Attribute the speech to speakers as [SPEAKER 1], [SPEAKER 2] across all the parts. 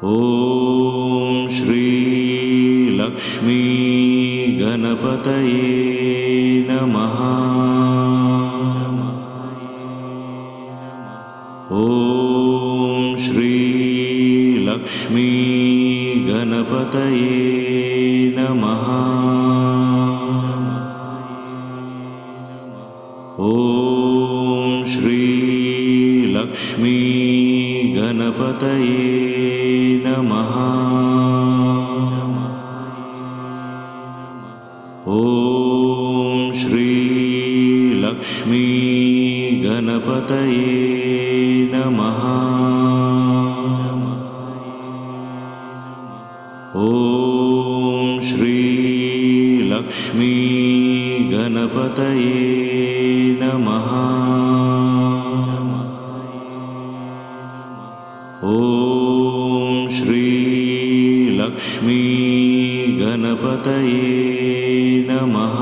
[SPEAKER 1] ॐ श्री लक्ष्मी गणपतये नमः। ॐ श्री लक्ष्मी गणपतये नमः। ॐ श्री लक्ष्मी गणपतये नमः। ॐ श्री लक्ष्मी गणपतये नमः। ॐ श्री लक्ष्मी गणपतये नमः। ॐ श्री लक्ष्मी गणपतये नमः।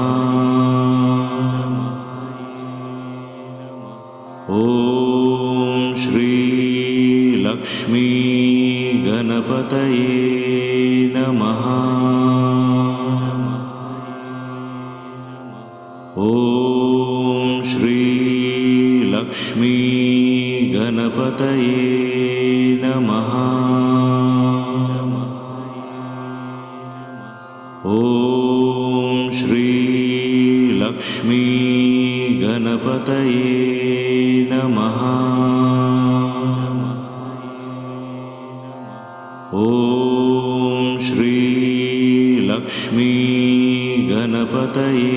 [SPEAKER 1] ॐ श्री लक्ष्मी गणपतये नमः। ॐ श्री लक्ष्मी गणपतये नमः। ॐ श्री लक्ष्मी गणपतये नमः। ॐ श्री लक्ष्मी गणपतये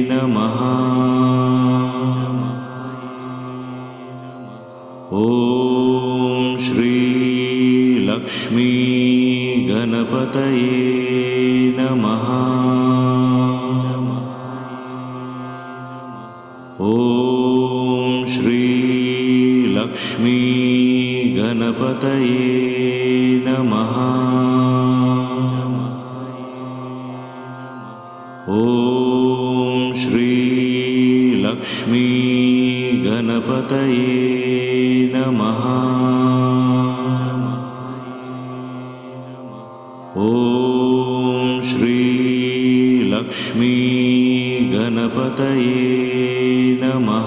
[SPEAKER 1] नमः। ॐ श्री लक्ष्मी गणपतये नमः। ॐ श्री लक्ष्मी गणपतये नमः। ॐ श्री लक्ष्मी गणपतये नमः। ॐ श्री लक्ष्मी गणपतये नमः।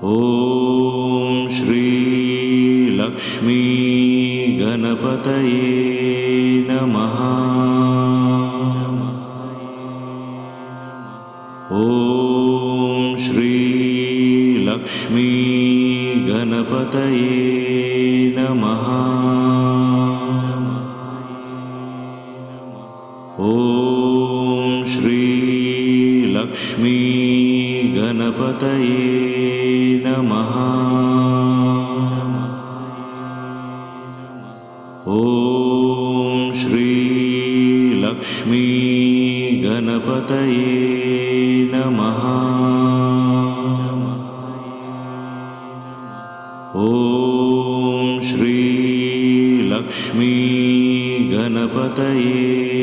[SPEAKER 1] ॐ श्री लक्ष्मी गणपतये नमः। ॐ श्री लक्ष्मी गणपतये नमः। ॐ श्री लक्ष्मी गणपतये नमः। ॐ श्री लक्ष्मी गणपतये नमः। ॐ श्री लक्ष्मी गणपतये